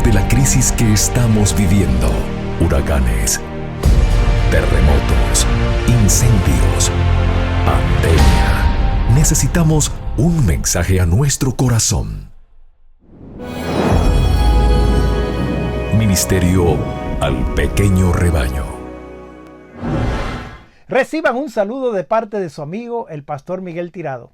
de la crisis que estamos viviendo. Huracanes, terremotos, incendios, pandemia. Necesitamos un mensaje a nuestro corazón. Ministerio al pequeño rebaño. Reciban un saludo de parte de su amigo, el pastor Miguel Tirado.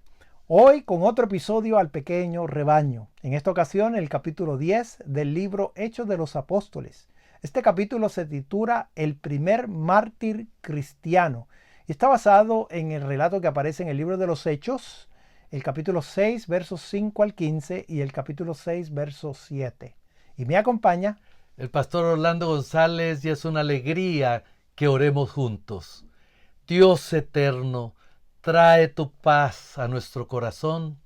Hoy con otro episodio al pequeño rebaño. En esta ocasión el capítulo 10 del libro Hechos de los Apóstoles. Este capítulo se titula El primer mártir cristiano y está basado en el relato que aparece en el libro de los Hechos, el capítulo 6, versos 5 al 15 y el capítulo 6, verso 7. Y me acompaña el pastor Orlando González, y es una alegría que oremos juntos. Dios eterno, trae tu paz a nuestro corazón,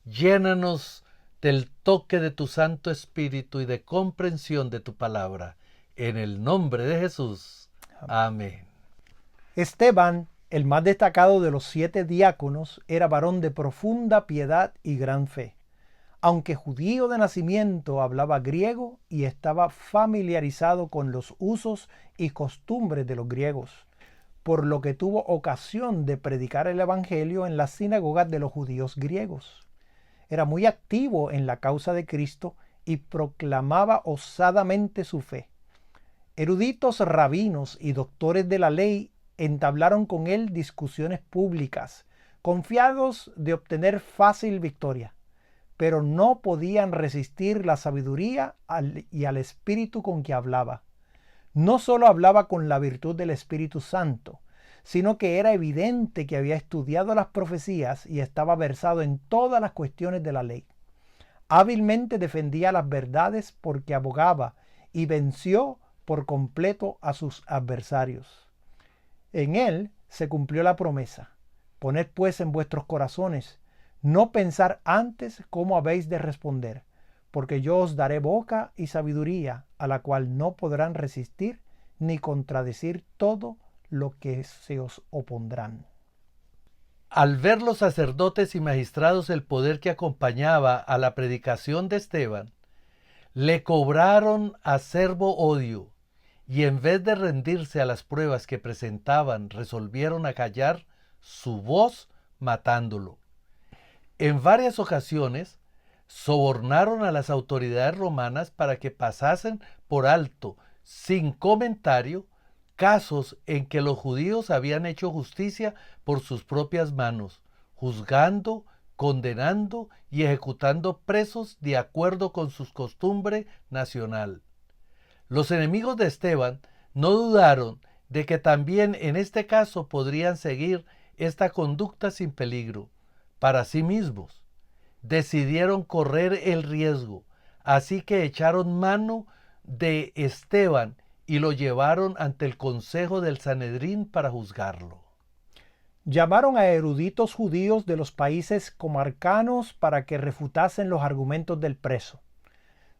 llénanos del toque de tu Santo Espíritu y de comprensión de tu palabra. En el nombre de Jesús. Amén. Esteban, el más destacado de los 7 diáconos, era varón de profunda piedad y gran fe. Aunque judío de nacimiento, hablaba griego y estaba familiarizado con los usos y costumbres de los griegos, por lo que tuvo ocasión de predicar el evangelio en las sinagogas de los judíos griegos. Era muy activo en la causa de Cristo y proclamaba osadamente su fe. Eruditos rabinos y doctores de la ley entablaron con él discusiones públicas, confiados de obtener fácil victoria, pero no podían resistir la sabiduría y al espíritu con que hablaba. No solo hablaba con la virtud del Espíritu Santo, sino que era evidente que había estudiado las profecías y estaba versado en todas las cuestiones de la ley. Hábilmente defendía las verdades porque abogaba y venció por completo a sus adversarios. En él se cumplió la promesa: poned pues en vuestros corazones no pensar antes cómo habéis de responder, porque yo os daré boca y sabiduría, a la cual no podrán resistir ni contradecir todo lo que se os opondrán. Al ver los sacerdotes y magistrados el poder que acompañaba a la predicación de Esteban, le cobraron acerbo odio, y en vez de rendirse a las pruebas que presentaban, resolvieron acallar su voz matándolo. En varias ocasiones, sobornaron a las autoridades romanas para que pasasen por alto, sin comentario, casos en que los judíos habían hecho justicia por sus propias manos, juzgando, condenando y ejecutando presos de acuerdo con su costumbre nacional. Los enemigos de Esteban no dudaron de que también en este caso podrían seguir esta conducta sin peligro para sí mismos. Decidieron correr el riesgo, así que echaron mano de Esteban y lo llevaron ante el consejo del Sanedrín para juzgarlo. Llamaron a eruditos judíos de los países comarcanos para que refutasen los argumentos del preso.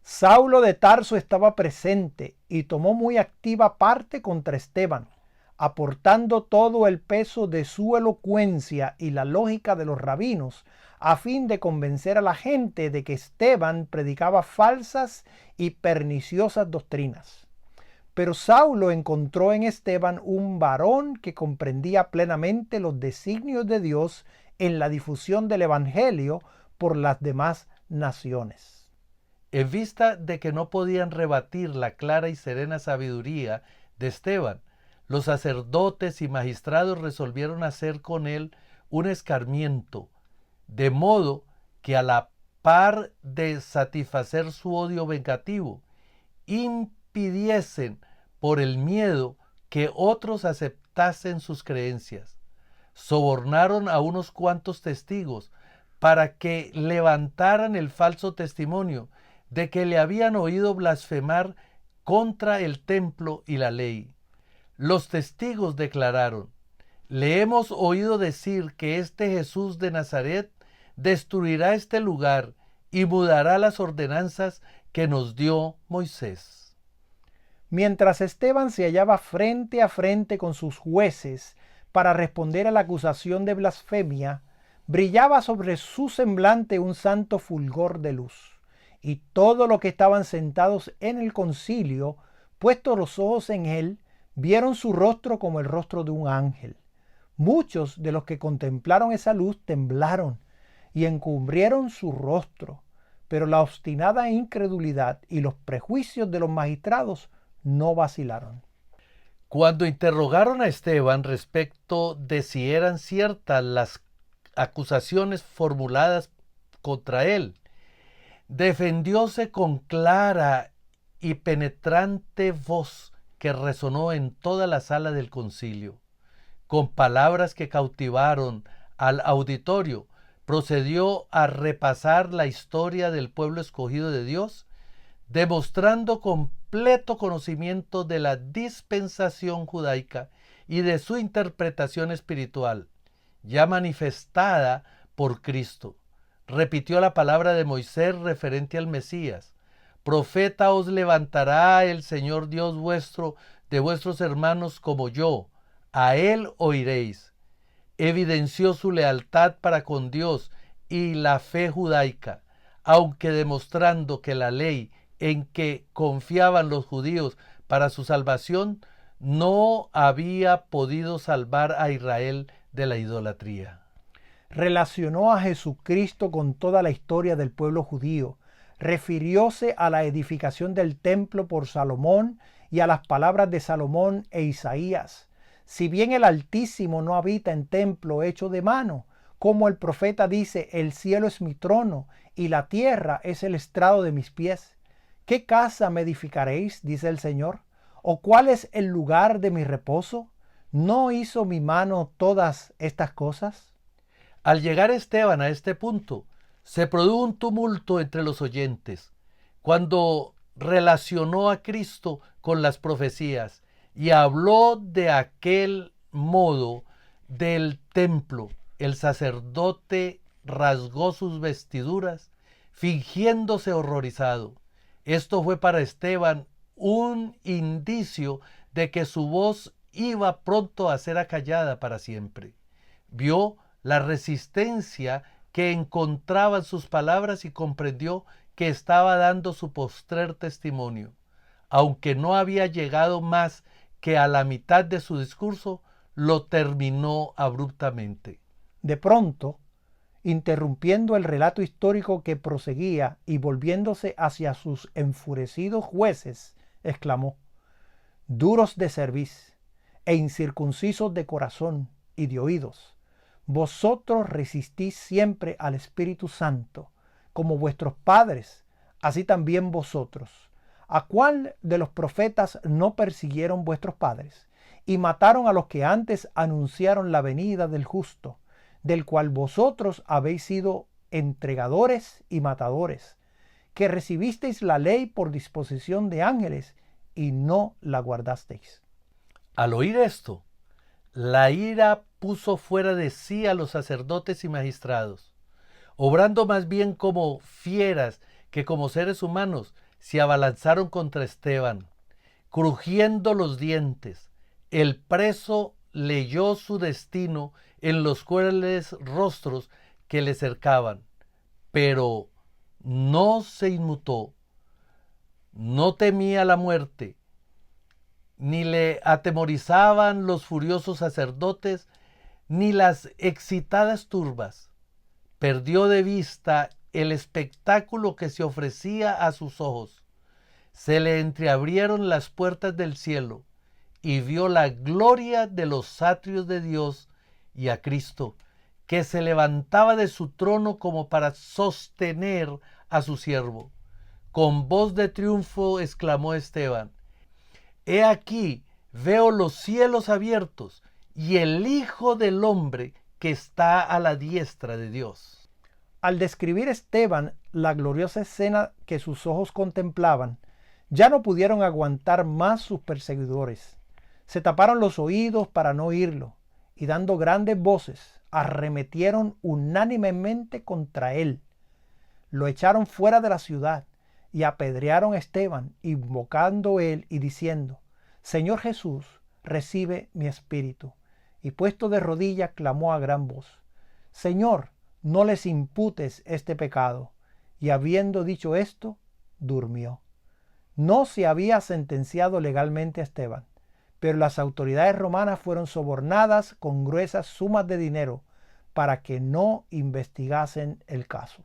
Saulo de Tarso estaba presente y tomó muy activa parte contra Esteban, aportando todo el peso de su elocuencia y la lógica de los rabinos, a fin de convencer a la gente de que Esteban predicaba falsas y perniciosas doctrinas. Pero Saulo encontró en Esteban un varón que comprendía plenamente los designios de Dios en la difusión del evangelio por las demás naciones. En vista de que no podían rebatir la clara y serena sabiduría de Esteban, los sacerdotes y magistrados resolvieron hacer con él un escarmiento, de modo que a la par de satisfacer su odio vengativo, impidiesen por el miedo que otros aceptasen sus creencias. Sobornaron a unos cuantos testigos para que levantaran el falso testimonio de que le habían oído blasfemar contra el templo y la ley. Los testigos declararon: le hemos oído decir que este Jesús de Nazaret destruirá este lugar y mudará las ordenanzas que nos dio Moisés. Mientras Esteban se hallaba frente a frente con sus jueces para responder a la acusación de blasfemia, brillaba sobre su semblante un santo fulgor de luz, y todos los que estaban sentados en el concilio, puestos los ojos en él, vieron su rostro como el rostro de un ángel. Muchos de los que contemplaron esa luz temblaron y encubrieron su rostro, pero la obstinada incredulidad y los prejuicios de los magistrados no vacilaron. Cuando interrogaron a Esteban respecto de si eran ciertas las acusaciones formuladas contra él, defendióse con clara y penetrante voz que resonó en toda la sala del concilio. Con palabras que cautivaron al auditorio, procedió a repasar la historia del pueblo escogido de Dios, demostrando completo conocimiento de la dispensación judaica y de su interpretación espiritual, ya manifestada por Cristo. Repitió la palabra de Moisés referente al Mesías. Profeta os levantará el Señor Dios vuestro de vuestros hermanos como yo, a él oiréis. Evidenció su lealtad para con Dios y la fe judaica, aunque demostrando que la ley en que confiaban los judíos para su salvación no había podido salvar a Israel de la idolatría. Relacionó a Jesucristo con toda la historia del pueblo judío. Refirióse a la edificación del templo por Salomón y a las palabras de Salomón e Isaías. Si bien el Altísimo no habita en templo hecho de mano, como el profeta dice, el cielo es mi trono y la tierra es el estrado de mis pies. ¿Qué casa me edificaréis? Dice el Señor. ¿O cuál es el lugar de mi reposo? ¿No hizo mi mano todas estas cosas? Al llegar Esteban a este punto, se produjo un tumulto entre los oyentes, cuando relacionó a Cristo con las profecías y habló de aquel modo del templo. El sacerdote rasgó sus vestiduras, fingiéndose horrorizado. Esto fue para Esteban un indicio de que su voz iba pronto a ser acallada para siempre. Vio la resistencia que encontraban sus palabras y comprendió que estaba dando su postrer testimonio. Aunque no había llegado más que a la mitad de su discurso, lo terminó abruptamente. De pronto, interrumpiendo el relato histórico que proseguía y volviéndose hacia sus enfurecidos jueces, exclamó: duros de cerviz e incircuncisos de corazón y de oídos, vosotros resistís siempre al Espíritu Santo, como vuestros padres, así también vosotros. ¿A cuál de los profetas no persiguieron vuestros padres y mataron a los que antes anunciaron la venida del justo, del cual vosotros habéis sido entregadores y matadores, que recibisteis la ley por disposición de ángeles y no la guardasteis? Al oír esto, la ira puso fuera de sí a los sacerdotes y magistrados, obrando más bien como fieras que como seres humanos, se abalanzaron contra Esteban, crujiendo los dientes. El preso leyó su destino en los crueles rostros que le cercaban, pero no se inmutó, no temía la muerte, ni le atemorizaban los furiosos sacerdotes, ni las excitadas turbas. Perdió de vista el espectáculo que se ofrecía a sus ojos. Se le entreabrieron las puertas del cielo y vio la gloria de los atrios de Dios y a Cristo, que se levantaba de su trono como para sostener a su siervo. Con voz de triunfo exclamó Esteban: He aquí, veo los cielos abiertos y el Hijo del Hombre que está a la diestra de Dios. Al describir Esteban la gloriosa escena que sus ojos contemplaban, ya no pudieron aguantar más sus perseguidores. Se taparon los oídos para no oírlo, y dando grandes voces, arremetieron unánimemente contra él. Lo echaron fuera de la ciudad, y apedrearon a Esteban, invocando él y diciendo: Señor Jesús, recibe mi espíritu. Y puesto de rodillas, clamó a gran voz: Señor, no les imputes este pecado. y habiendo dicho esto, durmió. No se había sentenciado legalmente a Esteban, pero las autoridades romanas fueron sobornadas con gruesas sumas de dinero para que no investigasen el caso.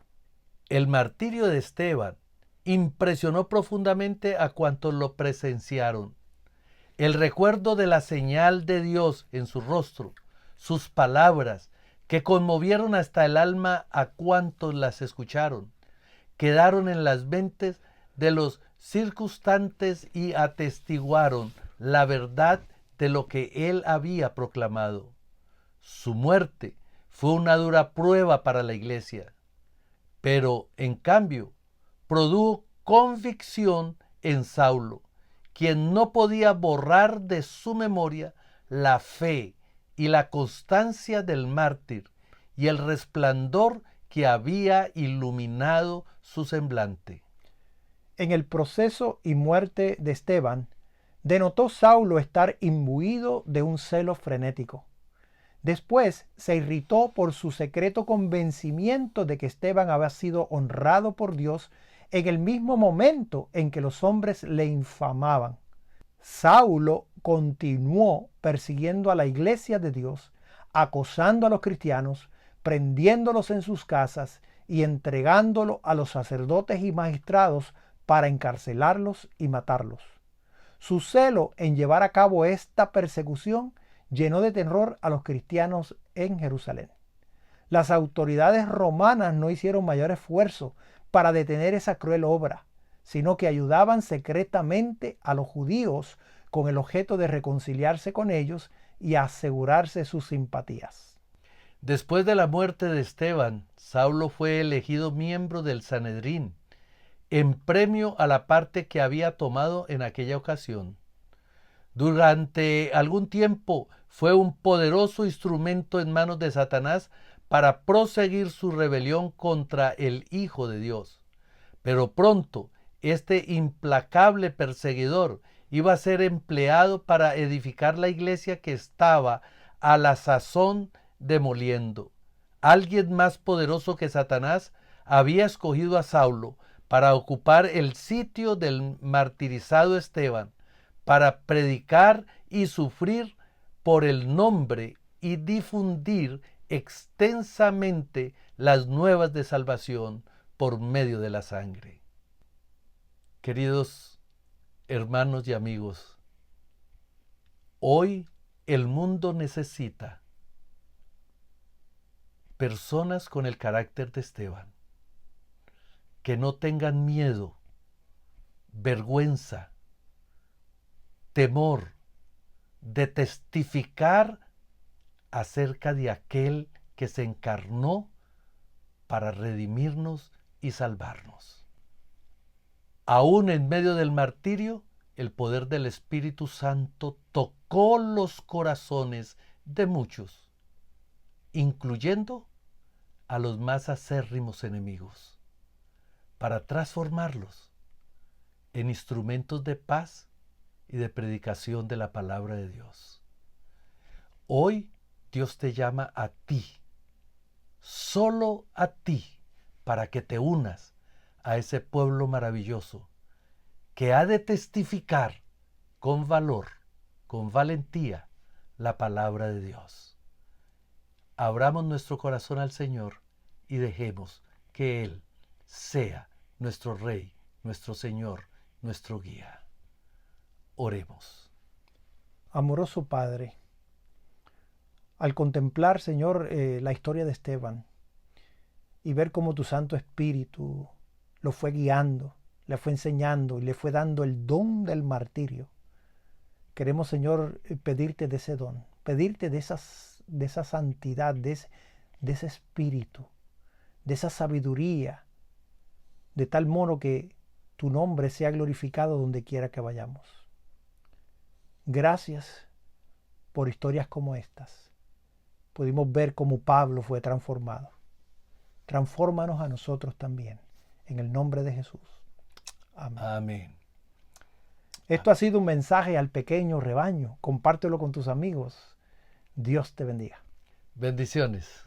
El martirio de Esteban impresionó profundamente a cuantos lo presenciaron. El recuerdo de la señal de Dios en su rostro, sus palabras, que conmovieron hasta el alma a cuantos las escucharon, quedaron en las mentes de los circunstantes y atestiguaron la verdad de lo que él había proclamado. Su muerte fue una dura prueba para la iglesia, pero en cambio produjo convicción en Saulo, quien no podía borrar de su memoria la fe y la constancia del mártir y el resplandor que había iluminado su semblante. En el proceso y muerte de Esteban, denotó Saulo estar imbuido de un celo frenético. Después se irritó por su secreto convencimiento de que Esteban había sido honrado por Dios en el mismo momento en que los hombres le infamaban. Saulo continuó persiguiendo a la iglesia de Dios, acosando a los cristianos, prendiéndolos en sus casas y entregándolo a los sacerdotes y magistrados para encarcelarlos y matarlos. Su celo en llevar a cabo esta persecución llenó de terror a los cristianos en Jerusalén. Las autoridades romanas no hicieron mayor esfuerzo para detener esa cruel obra, sino que ayudaban secretamente a los judíos con el objeto de reconciliarse con ellos y asegurarse sus simpatías. Después de la muerte de Esteban, Saulo fue elegido miembro del Sanedrín, en premio a la parte que había tomado en aquella ocasión. Durante algún tiempo fue un poderoso instrumento en manos de Satanás para proseguir su rebelión contra el Hijo de Dios. Pero pronto este implacable perseguidor iba a ser empleado para edificar la iglesia que estaba a la sazón demoliendo. Alguien más poderoso que Satanás había escogido a Saulo para ocupar el sitio del martirizado Esteban, para predicar y sufrir por el nombre y difundir extensamente las nuevas de salvación por medio de la sangre. Queridos hermanos y amigos, hoy el mundo necesita personas con el carácter de Esteban, que no tengan miedo, vergüenza, temor de testificar acerca de aquel que se encarnó para redimirnos y salvarnos. Aún en medio del martirio, el poder del Espíritu Santo tocó los corazones de muchos, incluyendo a los más acérrimos enemigos, para transformarlos en instrumentos de paz y de predicación de la palabra de Dios. Hoy Dios te llama a ti, solo a ti, para que te unas a ese pueblo maravilloso que ha de testificar con valor, con valentía, la palabra de Dios. Abramos nuestro corazón al Señor y dejemos que Él sea nuestro Rey, nuestro Señor, nuestro guía. Oremos. Amoroso Padre, al contemplar, Señor, la historia de Esteban y ver cómo tu Santo Espíritu lo fue guiando, le fue enseñando y le fue dando el don del martirio, queremos, Señor, pedirte de ese don, pedirte de esa santidad, de ese espíritu, de esa sabiduría, de tal modo que tu nombre sea glorificado donde quiera que vayamos. Gracias por historias como estas. Pudimos ver cómo Pablo fue transformado. Transfórmanos a nosotros también, en el nombre de Jesús. Amén. Amén. Esto ha sido un mensaje al pequeño rebaño. Compártelo con tus amigos. Dios te bendiga. Bendiciones.